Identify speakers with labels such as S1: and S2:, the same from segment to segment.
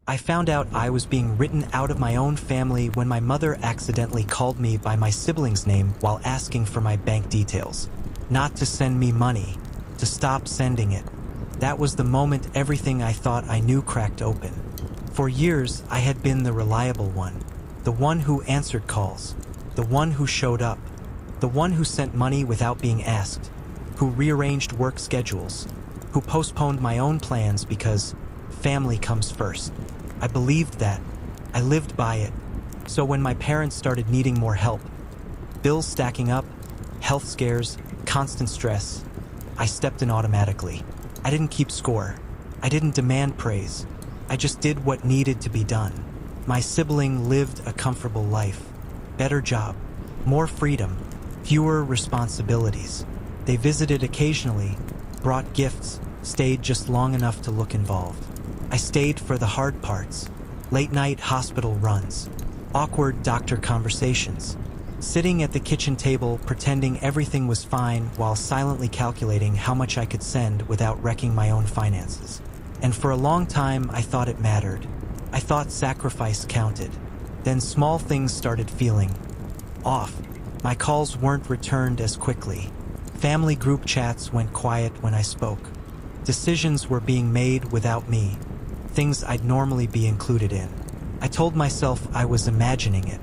S1: I found out I was being written out of my own family when my mother accidentally called me by my sibling's name while asking for my bank details. Not to send me money, to stop sending it. That was the moment everything I thought I knew cracked open. For years, I had been the reliable one, the one who answered calls, the one who showed up, the one who sent money without being asked, who rearranged work schedules, who postponed my own plans because family comes first. I believed that. I lived by it. So when my parents started needing more help, bills stacking up, health scares, constant stress, I stepped in automatically. I didn't keep score. I didn't demand praise. I just did what needed to be done. My sibling lived a comfortable life. Better job, more freedom, fewer responsibilities. They visited occasionally, brought gifts, stayed just long enough to look involved. I stayed for the hard parts. Late-night hospital runs, awkward doctor conversations, sitting at the kitchen table pretending everything was fine while silently calculating how much I could send without wrecking my own finances. And for a long time, I thought it mattered. I thought sacrifice counted. Then small things started feeling off. My calls weren't returned as quickly. Family group chats went quiet when I spoke. Decisions were being made without me, things I'd normally be included in. I told myself I was imagining it.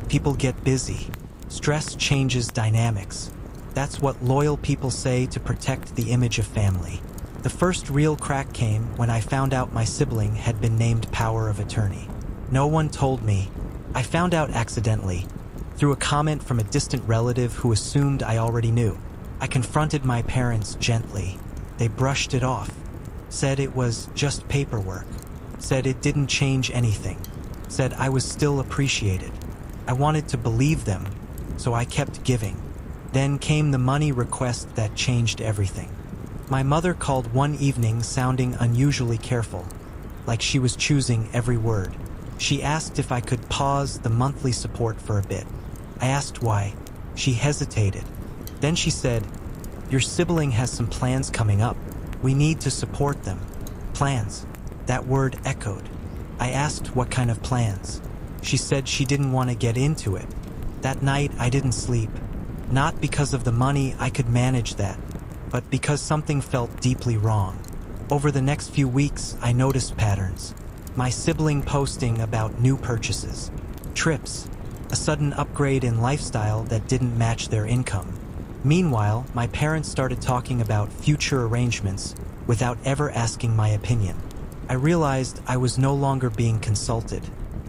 S1: People get busy. Stress changes dynamics. That's what loyal people say to protect the image of family. The first real crack came when I found out my sibling had been named power of attorney. No one told me. I found out accidentally, through a comment from a distant relative who assumed I already knew. I confronted my parents gently. They brushed it off, said it was just paperwork, said it didn't change anything, said I was still appreciated. I wanted to believe them, so I kept giving. Then came the money request that changed everything. My mother called one evening sounding unusually careful, like she was choosing every word. She asked if I could pause the monthly support for a bit. I asked why. She hesitated. Then she said, "Your sibling has some plans coming up. We need to support them." Plans. That word echoed. I asked what kind of plans. She said she didn't want to get into it. That night I didn't sleep. Not because of the money, I could manage that, but because something felt deeply wrong. Over the next few weeks, I noticed patterns. My sibling posting about new purchases, trips, a sudden upgrade in lifestyle that didn't match their income. Meanwhile, my parents started talking about future arrangements without ever asking my opinion. I realized I was no longer being consulted.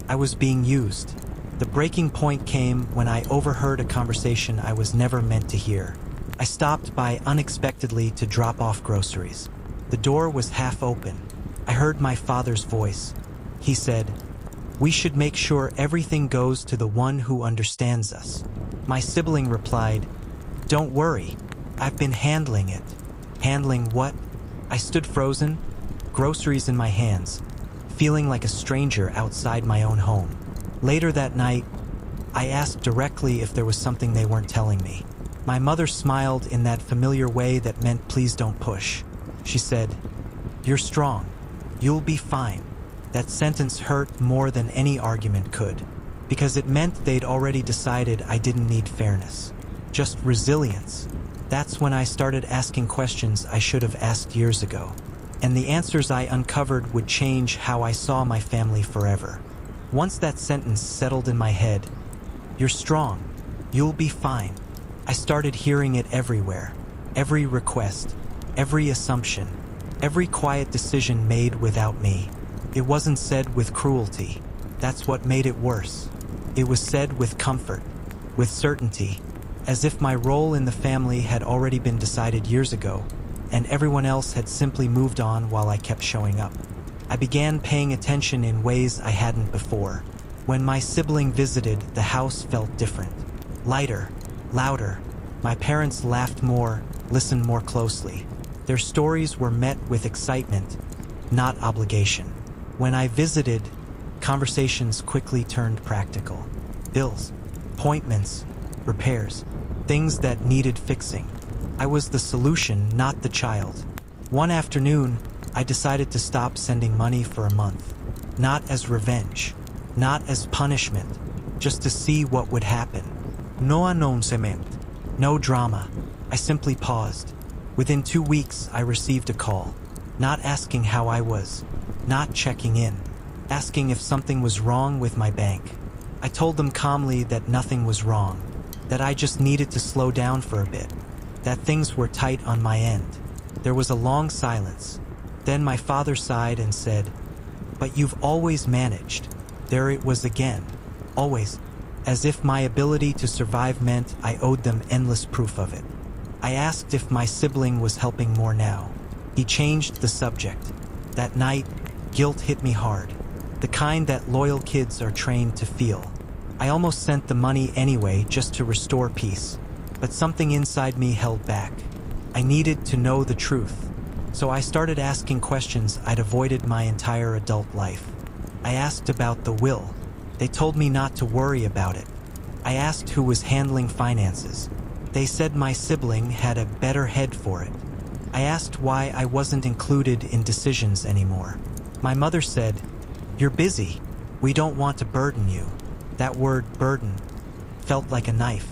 S1: I was being used. The breaking point came when I overheard a conversation I was never meant to hear. I stopped by unexpectedly to drop off groceries. The door was half open. I heard my father's voice. He said, "We should make sure everything goes to the one who understands us." My sibling replied, "Don't worry, I've been handling it." Handling what? I stood frozen, groceries in my hands, feeling like a stranger outside my own home. Later that night, I asked directly if there was something they weren't telling me. My mother smiled in that familiar way that meant please don't push. She said, "You're strong. You'll be fine." That sentence hurt more than any argument could, because it meant they'd already decided I didn't need fairness, just resilience. That's when I started asking questions I should have asked years ago, and the answers I uncovered would change how I saw my family forever. Once that sentence settled in my head, "You're strong. You'll be fine," I started hearing it everywhere. Every request, every assumption, every quiet decision made without me. It wasn't said with cruelty. That's what made it worse. It was said with comfort, with certainty, as if my role in the family had already been decided years ago, and everyone else had simply moved on while I kept showing up. I began paying attention in ways I hadn't before. When my sibling visited, the house felt different. Lighter, louder. My parents laughed more, listened more closely. Their stories were met with excitement, not obligation. When I visited, conversations quickly turned practical. Bills, appointments, repairs, things that needed fixing. I was the solution, not the child. One afternoon, I decided to stop sending money for a month. Not as revenge, not as punishment, just to see what would happen. No announcement, no drama. I simply paused. Within 2 weeks, I received a call, not asking how I was, not checking in, asking if something was wrong with my bank. I told them calmly that nothing was wrong, that I just needed to slow down for a bit, that things were tight on my end. There was a long silence. Then my father sighed and said, "But you've always managed." There it was again, always, as if my ability to survive meant I owed them endless proof of it. I asked if my sibling was helping more now. He changed the subject. That night, guilt hit me hard, the kind that loyal kids are trained to feel. I almost sent the money anyway just to restore peace, but something inside me held back. I needed to know the truth, so I started asking questions I'd avoided my entire adult life. I asked about the will. They told me not to worry about it. I asked who was handling finances. They said my sibling had a better head for it. I asked why I wasn't included in decisions anymore. My mother said, "You're busy. We don't want to burden you." That word, burden, felt like a knife,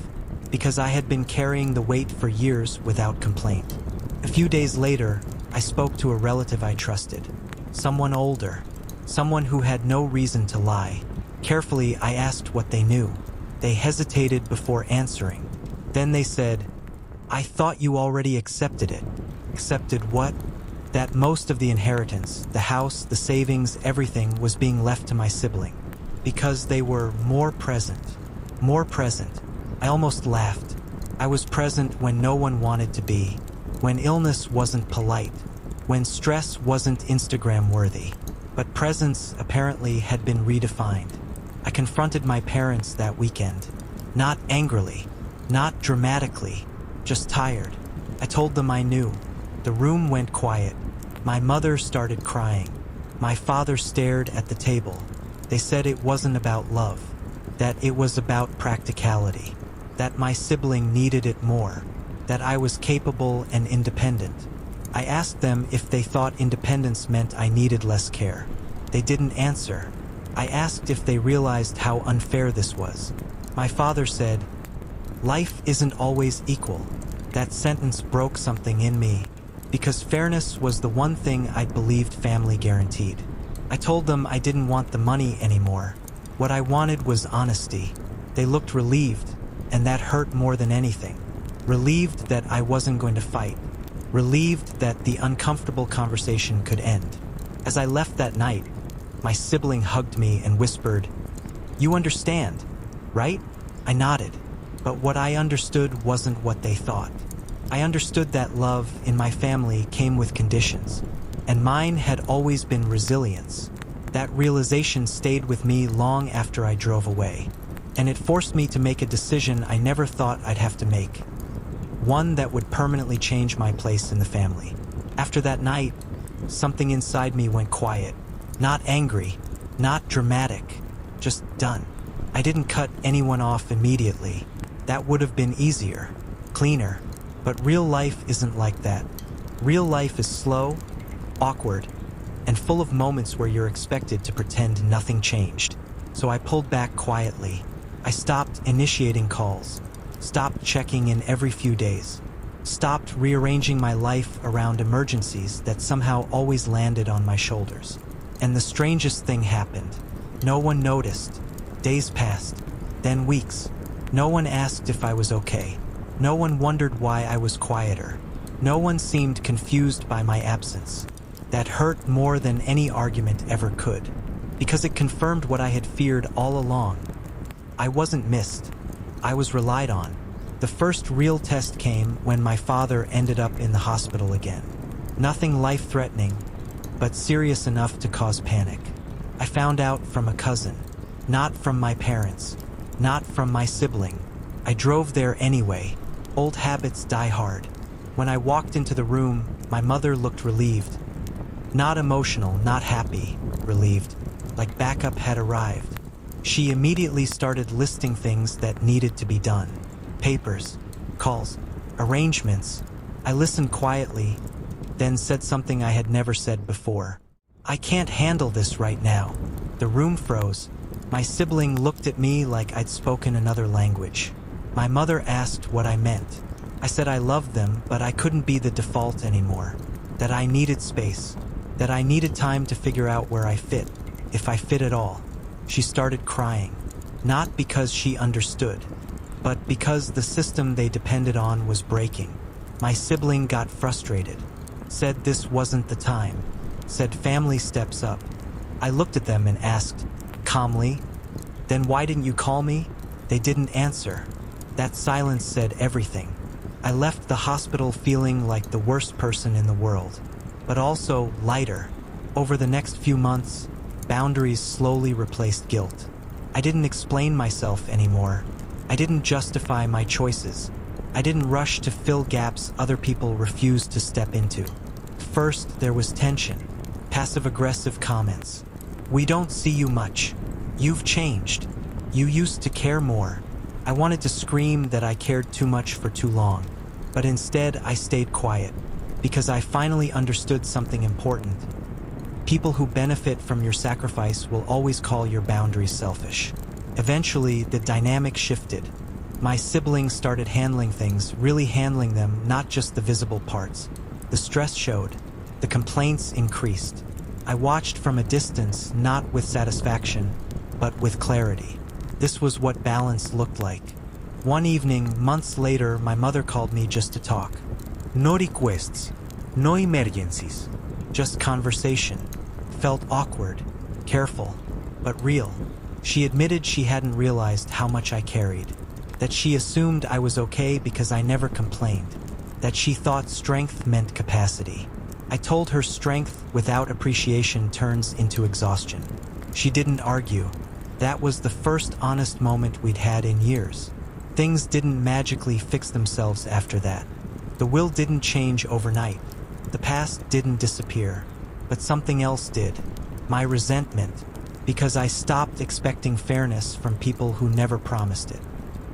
S1: because I had been carrying the weight for years without complaint. A few days later, I spoke to a relative I trusted, someone older, someone who had no reason to lie. Carefully, I asked what they knew. They hesitated before answering. Then they said, "I thought you already accepted it." Accepted what? That most of the inheritance, the house, the savings, everything was being left to my sibling. Because they were more present. More present. I almost laughed. I was present when no one wanted to be, when illness wasn't polite, when stress wasn't Instagram worthy. But presence apparently had been redefined. I confronted my parents that weekend. Not angrily, not dramatically, just tired. I told them I knew. The room went quiet. My mother started crying. My father stared at the table. They said it wasn't about love, that it was about practicality, that my sibling needed it more, that I was capable and independent. I asked them if they thought independence meant I needed less care. They didn't answer. I asked if they realized how unfair this was. My father said, "Life isn't always equal." That sentence broke something in me, because fairness was the one thing I'd believed family guaranteed. I told them I didn't want the money anymore. What I wanted was honesty. They looked relieved, and that hurt more than anything. Relieved that I wasn't going to fight. Relieved that the uncomfortable conversation could end. As I left that night, my sibling hugged me and whispered, "You understand, right?" I nodded, but what I understood wasn't what they thought. I understood that love in my family came with conditions, and mine had always been resilience. That realization stayed with me long after I drove away, and it forced me to make a decision I never thought I'd have to make. One that would permanently change my place in the family. After that night, something inside me went quiet. Not angry, not dramatic, just done. I didn't cut anyone off immediately. That would have been easier, cleaner, but real life isn't like that. Real life is slow, awkward, and full of moments where you're expected to pretend nothing changed. So I pulled back quietly. I stopped initiating calls, stopped checking in every few days, stopped rearranging my life around emergencies that somehow always landed on my shoulders. And the strangest thing happened. No one noticed. Days passed, then weeks. No one asked if I was okay. No one wondered why I was quieter. No one seemed confused by my absence. That hurt more than any argument ever could, because it confirmed what I had feared all along. I wasn't missed. I was relied on. The first real test came when my father ended up in the hospital again. Nothing life-threatening, but serious enough to cause panic. I found out from a cousin, not from my parents, not from my sibling. I drove there anyway. Old habits die hard. When I walked into the room, my mother looked relieved. Not emotional, not happy, relieved, like backup had arrived. She immediately started listing things that needed to be done. Papers, calls, arrangements. I listened quietly, then said something I had never said before. I can't handle this right now. The room froze. My sibling looked at me like I'd spoken another language. My mother asked what I meant. I said I loved them, but I couldn't be the default anymore. That I needed space. That I needed time to figure out where I fit, if I fit at all. She started crying. Not because she understood, but because the system they depended on was breaking. My sibling got frustrated. Said this wasn't the time. Said family steps up. I looked at them and asked, calmly, "Then why didn't you call me?" They didn't answer. That silence said everything. I left the hospital feeling like the worst person in the world, but also lighter. Over the next few months, boundaries slowly replaced guilt. I didn't explain myself anymore. I didn't justify my choices. I didn't rush to fill gaps other people refused to step into. First, there was tension. Passive-aggressive comments. "We don't see you much. You've changed. You used to care more." I wanted to scream that I cared too much for too long, but instead I stayed quiet, because I finally understood something important. People who benefit from your sacrifice will always call your boundaries selfish. Eventually, the dynamic shifted. My siblings started handling things, really handling them, not just the visible parts. The stress showed. The complaints increased. I watched from a distance, not with satisfaction, but with clarity. This was what balance looked like. One evening, months later, my mother called me just to talk. No requests, no emergencies, just conversation. Felt awkward, careful, but real. She admitted she hadn't realized how much I carried. That she assumed I was okay because I never complained. That she thought strength meant capacity. I told her strength without appreciation turns into exhaustion. She didn't argue. That was the first honest moment we'd had in years. Things didn't magically fix themselves after that. The will didn't change overnight. The past didn't disappear. But something else did. My resentment. Because I stopped expecting fairness from people who never promised it.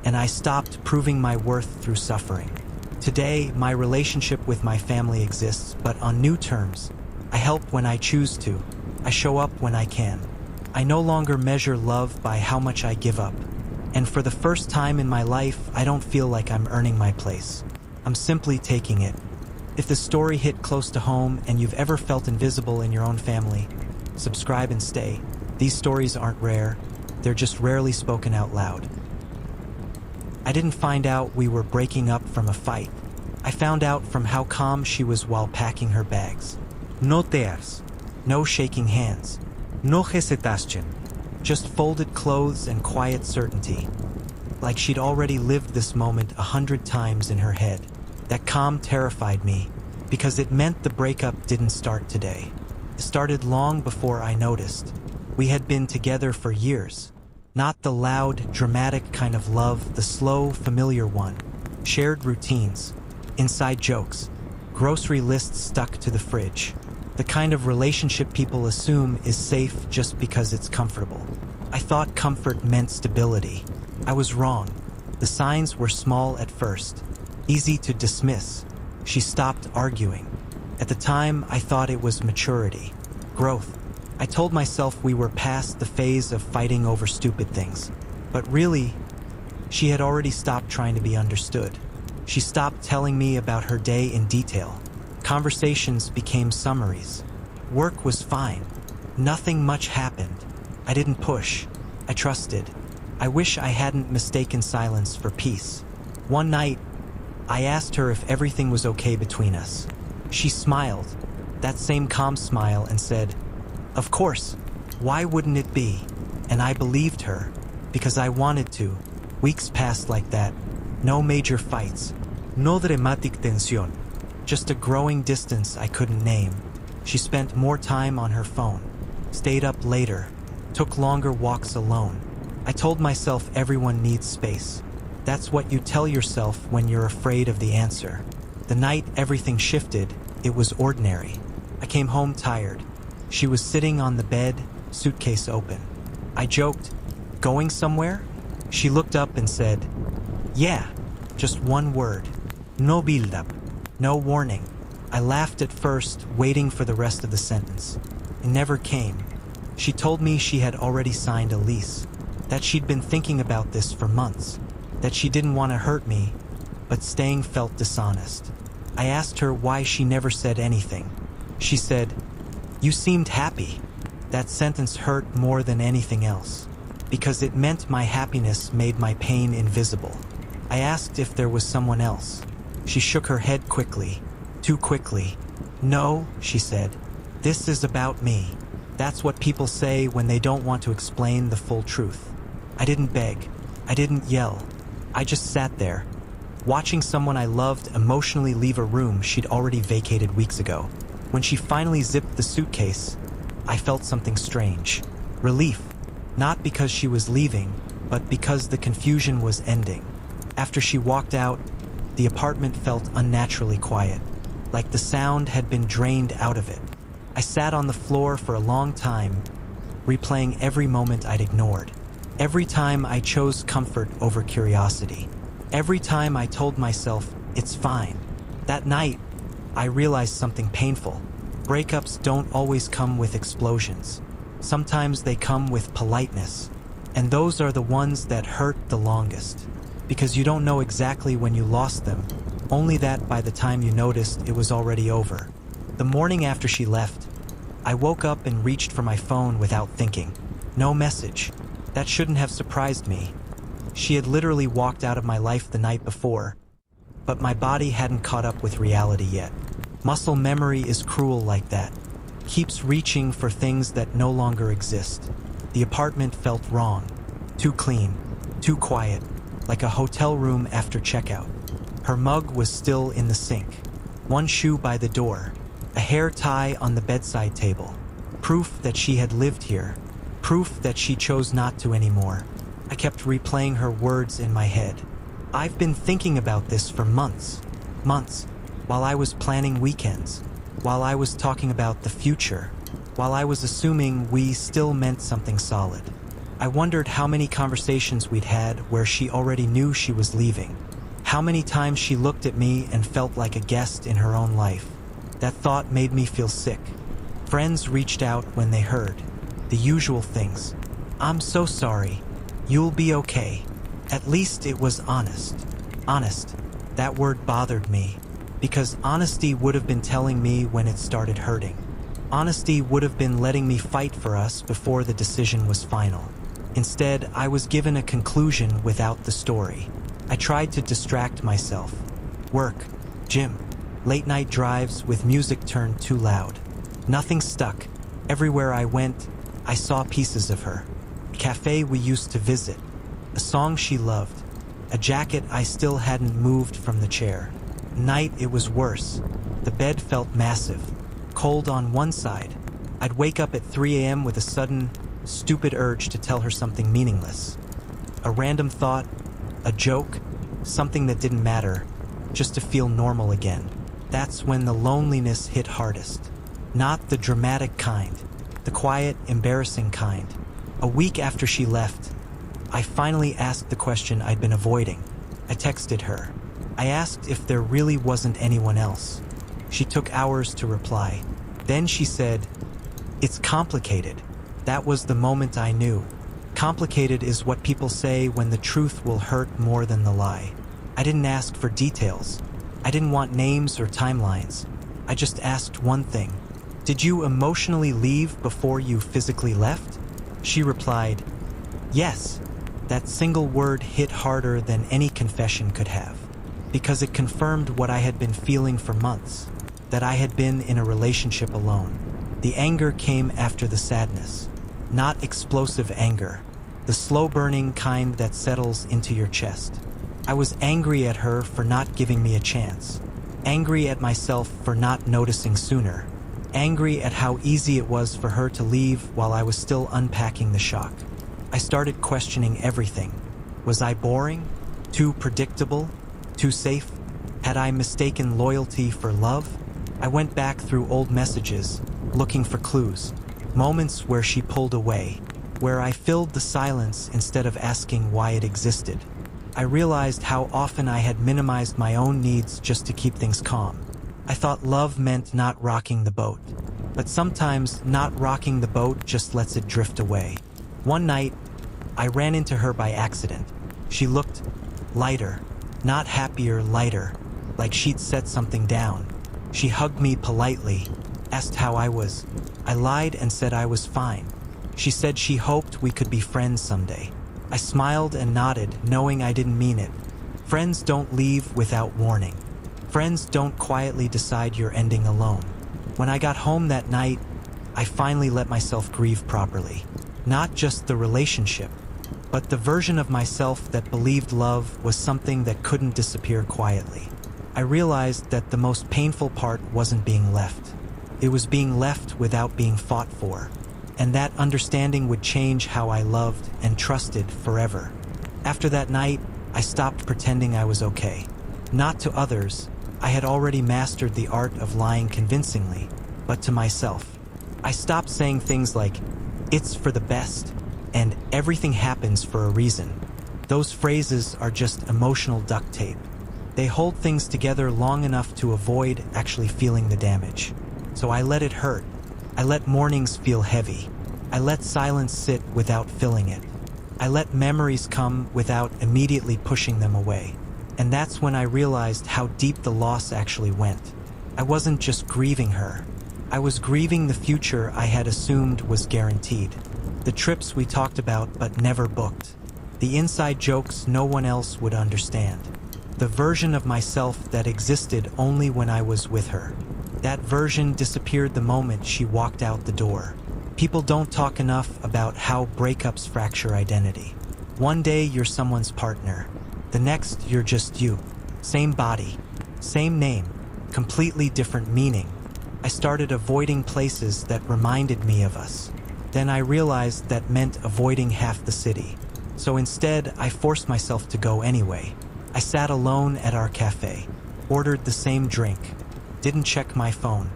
S1: And I stopped proving my worth through suffering. Today, my relationship with my family exists, but on new terms. I help when I choose to. I show up when I can. I no longer measure love by how much I give up. And for the first time in my life, I don't feel like I'm earning my place. I'm simply taking it. If the story hit close to home and you've ever felt invisible in your own family, subscribe and stay. These stories aren't rare. They're just rarely spoken out loud. I didn't find out we were breaking up from a fight. I found out from how calm she was while packing her bags. No tears. No shaking hands. No hesitation. Just folded clothes and quiet certainty. Like she'd already lived this moment 100 times in her head. That calm terrified me, because it meant the breakup didn't start today. It started long before I noticed. We had been together for years. Not the loud, dramatic kind of love, the slow, familiar one. Shared routines, inside jokes, grocery lists stuck to the fridge. The kind of relationship people assume is safe just because it's comfortable. I thought comfort meant stability. I was wrong. The signs were small at first, easy to dismiss. She stopped arguing. At the time, I thought it was maturity, growth. I told myself we were past the phase of fighting over stupid things. But really, she had already stopped trying to be understood. She stopped telling me about her day in detail. Conversations became summaries. Work was fine. Nothing much happened. I didn't push. I trusted. I wish I hadn't mistaken silence for peace. One night, I asked her if everything was okay between us. She smiled, that same calm smile, and said, "Of course. Why wouldn't it be?" And I believed her, because I wanted to. Weeks passed like that. No major fights. No dramatic tension. Just a growing distance I couldn't name. She spent more time on her phone. Stayed up later. Took longer walks alone. I told myself everyone needs space. That's what you tell yourself when you're afraid of the answer. The night everything shifted, it was ordinary. I came home tired. She was sitting on the bed, suitcase open. I joked, "Going somewhere?" She looked up and said, "Yeah," just one word. No build-up, no warning. I laughed at first, waiting for the rest of the sentence. It never came. She told me she had already signed a lease, that she'd been thinking about this for months, that she didn't want to hurt me, but staying felt dishonest. I asked her why she never said anything. She said, "You seemed happy." That sentence hurt more than anything else, because it meant my happiness made my pain invisible. I asked if there was someone else. She shook her head quickly, too quickly. "No," she said. "This is about me." That's what people say when they don't want to explain the full truth. I didn't beg. I didn't yell. I just sat there, watching someone I loved emotionally leave a room she'd already vacated weeks ago. When she finally zipped the suitcase, I felt something strange. Relief. Not because she was leaving, but because the confusion was ending. After she walked out, the apartment felt unnaturally quiet, like the sound had been drained out of it. I sat on the floor for a long time, replaying every moment I'd ignored. Every time I chose comfort over curiosity. Every time I told myself, it's fine. That night, I realized something painful. Breakups don't always come with explosions. Sometimes they come with politeness. And those are the ones that hurt the longest. Because you don't know exactly when you lost them, only that by the time you noticed it was already over. The morning after she left, I woke up and reached for my phone without thinking. No message. That shouldn't have surprised me. She had literally walked out of my life the night before, but my body hadn't caught up with reality yet. Muscle memory is cruel like that. Keeps reaching for things that no longer exist. The apartment felt wrong. Too clean. Too quiet. Like a hotel room after checkout. Her mug was still in the sink. One shoe by the door. A hair tie on the bedside table. Proof that she had lived here. Proof that she chose not to anymore. I kept replaying her words in my head. I've been thinking about this for months. Months. While I was planning weekends. While I was talking about the future. While I was assuming we still meant something solid. I wondered how many conversations we'd had where she already knew she was leaving. How many times she looked at me and felt like a guest in her own life. That thought made me feel sick. Friends reached out when they heard. The usual things. "I'm so sorry. You'll be okay." At least it was honest. Honest. That word bothered me. Because honesty would have been telling me when it started hurting. Honesty would have been letting me fight for us before the decision was final. Instead, I was given a conclusion without the story. I tried to distract myself. Work, gym, late night drives with music turned too loud. Nothing stuck. Everywhere I went, I saw pieces of her. A cafe we used to visit. A song she loved. A jacket I still hadn't moved from the chair. Night, it was worse. The bed felt massive. Cold on one side. I'd wake up at 3 a.m. with a sudden, stupid urge to tell her something meaningless. A random thought, a joke, something that didn't matter, just to feel normal again. That's when the loneliness hit hardest. Not the dramatic kind, the quiet, embarrassing kind. A week after she left, I finally asked the question I'd been avoiding. I texted her. I asked if there really wasn't anyone else. She took hours to reply. Then she said, "It's complicated." That was the moment I knew. Complicated is what people say when the truth will hurt more than the lie. I didn't ask for details. I didn't want names or timelines. I just asked one thing. "Did you emotionally leave before you physically left?" She replied, "Yes." That single word hit harder than any confession could have. Because it confirmed what I had been feeling for months, that I had been in a relationship alone. The anger came after the sadness. Not explosive anger, the slow-burning kind that settles into your chest. I was angry at her for not giving me a chance. Angry at myself for not noticing sooner. Angry at how easy it was for her to leave while I was still unpacking the shock. I started questioning everything. Was I boring? Too predictable? Too safe? Had I mistaken loyalty for love? I went back through old messages, looking for clues. Moments where she pulled away, where I filled the silence instead of asking why it existed. I realized how often I had minimized my own needs just to keep things calm. I thought love meant not rocking the boat. But sometimes not rocking the boat just lets it drift away. One night, I ran into her by accident. She looked lighter, not happier, lighter, like she'd set something down. She hugged me politely, asked how I was. I lied and said I was fine. She said she hoped we could be friends someday. I smiled and nodded, knowing I didn't mean it. Friends don't leave without warning. Friends don't quietly decide you're ending alone. When I got home that night, I finally let myself grieve properly. Not just the relationship, but the version of myself that believed love was something that couldn't disappear quietly. I realized that the most painful part wasn't being left. It was being left without being fought for. And that understanding would change how I loved and trusted forever. After that night, I stopped pretending I was okay. Not to others, I had already mastered the art of lying convincingly, but to myself. I stopped saying things like, "It's for the best," and "everything happens for a reason." Those phrases are just emotional duct tape. They hold things together long enough to avoid actually feeling the damage. So I let it hurt. I let mornings feel heavy. I let silence sit without filling it. I let memories come without immediately pushing them away. And that's when I realized how deep the loss actually went. I wasn't just grieving her. I was grieving the future I had assumed was guaranteed. The trips we talked about but never booked. The inside jokes no one else would understand. The version of myself that existed only when I was with her. That version disappeared the moment she walked out the door. People don't talk enough about how breakups fracture identity. One day you're someone's partner. The next you're just you. Same body, same name, completely different meaning. I started avoiding places that reminded me of us. Then I realized that meant avoiding half the city. So instead, I forced myself to go anyway. I sat alone at our cafe, ordered the same drink, didn't check my phone.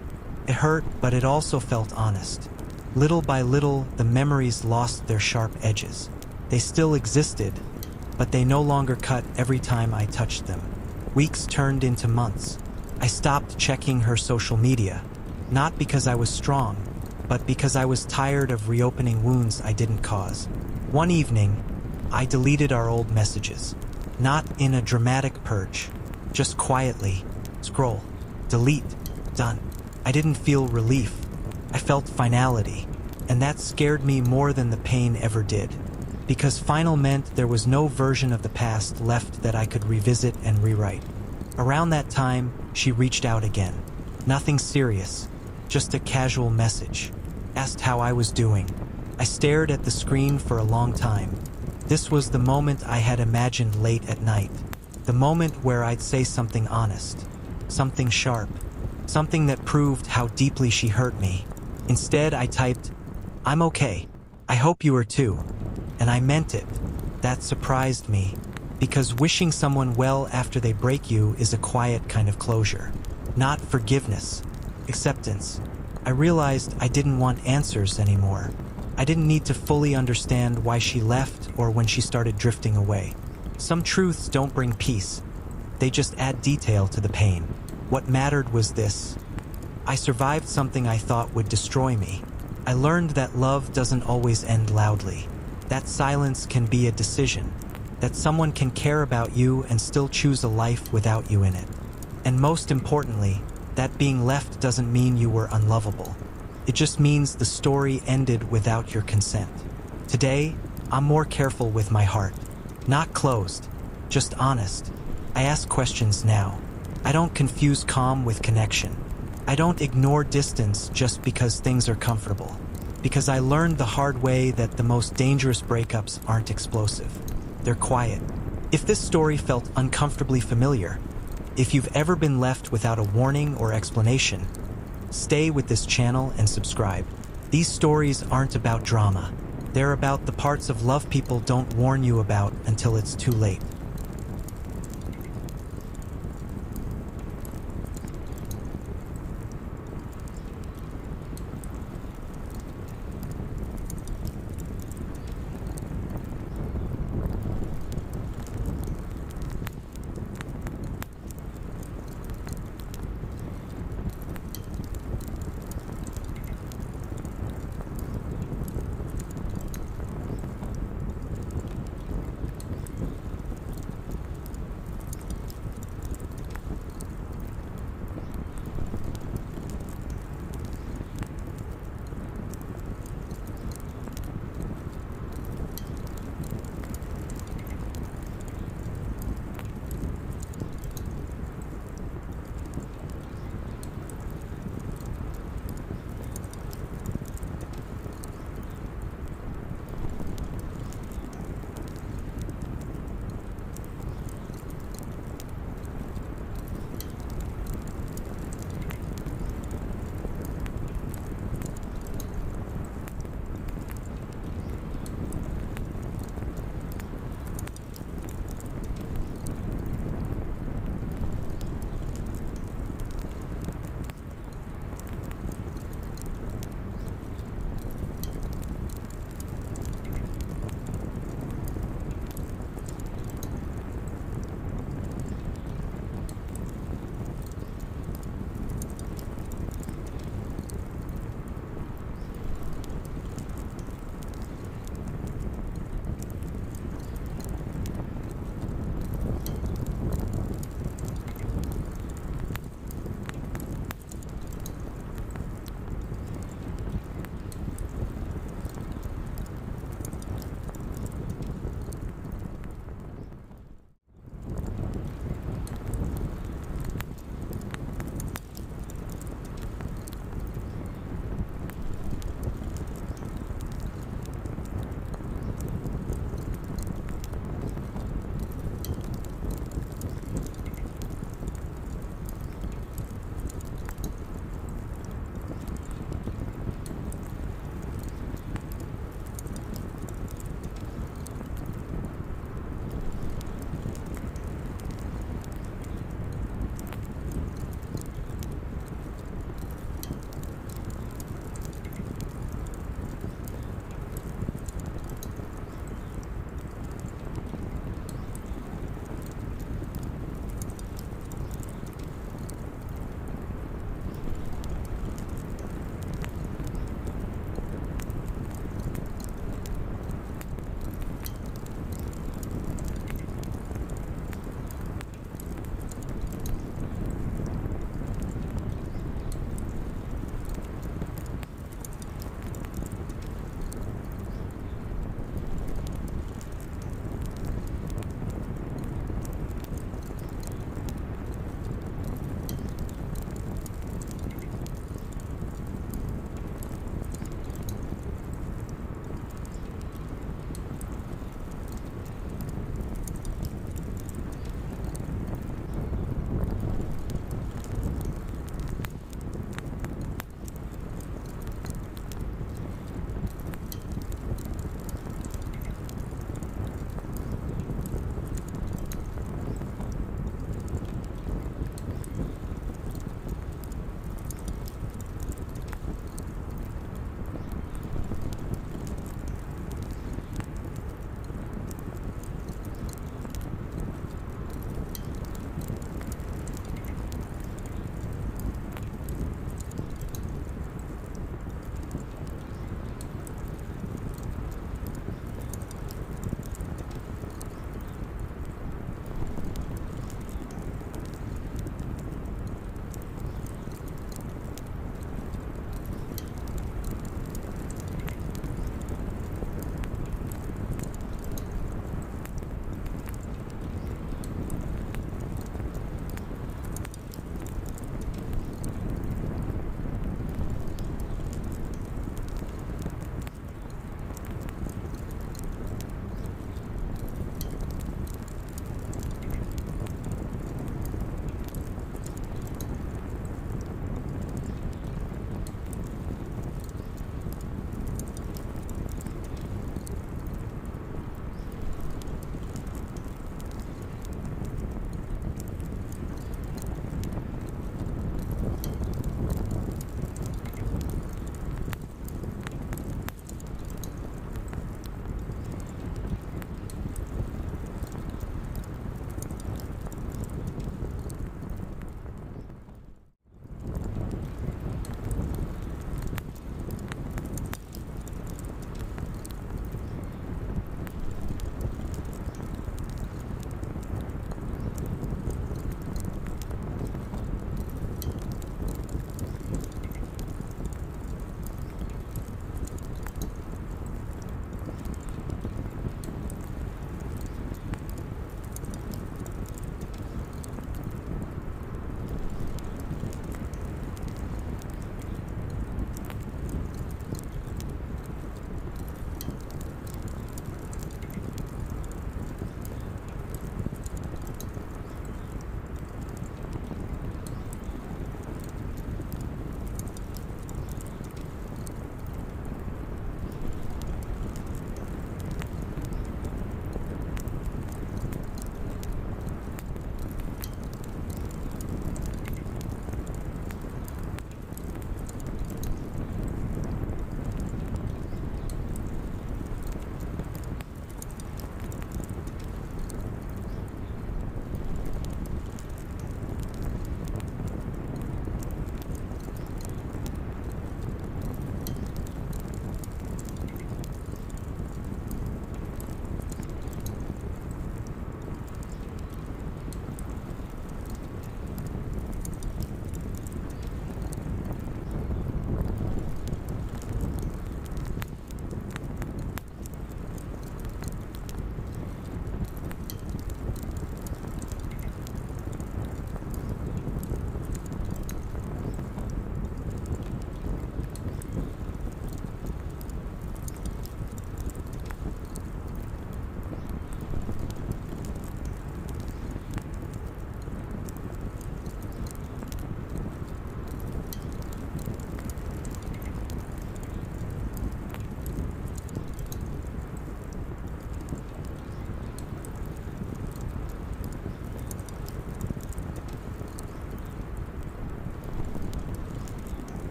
S1: It hurt, but it also felt honest. Little by little, the memories lost their sharp edges. They still existed, but they no longer cut every time I touched them. Weeks turned into months. I stopped checking her social media, not because I was strong, but because I was tired of reopening wounds I didn't cause. One evening, I deleted our old messages. Not in a dramatic purge, just quietly. Scroll, delete, done. I didn't feel relief. I felt finality, and that scared me more than the pain ever did. Because final meant there was no version of the past left that I could revisit and rewrite. Around that time, she reached out again. Nothing serious, just a casual message. Asked how I was doing. I stared at the screen for a long time. This was the moment I had imagined late at night. The moment where I'd say something honest, something sharp, something that proved how deeply she hurt me. Instead, I typed, "I'm okay. I hope you are too." And I meant it. That surprised me, because wishing someone well after they break you is a quiet kind of closure. Not forgiveness, acceptance. I realized I didn't want answers anymore. I didn't need to fully understand why she left or when she started drifting away. Some truths don't bring peace. They just add detail to the pain. What mattered was this. I survived something I thought would destroy me. I learned that love doesn't always end loudly. That silence can be a decision. That someone can care about you and still choose a life without you in it. And most importantly, that being left doesn't mean you were unlovable. It just means the story ended without your consent. Today, I'm more careful with my heart. Not closed, just honest. I ask questions now. I don't confuse calm with connection. I don't ignore distance just because things are comfortable. Because I learned the hard way that the most dangerous breakups aren't explosive. They're quiet. If this story felt uncomfortably familiar, if you've ever been left without a warning or explanation, stay with this channel and subscribe. These stories aren't about drama. They're about the parts of love people don't warn you about until it's too late.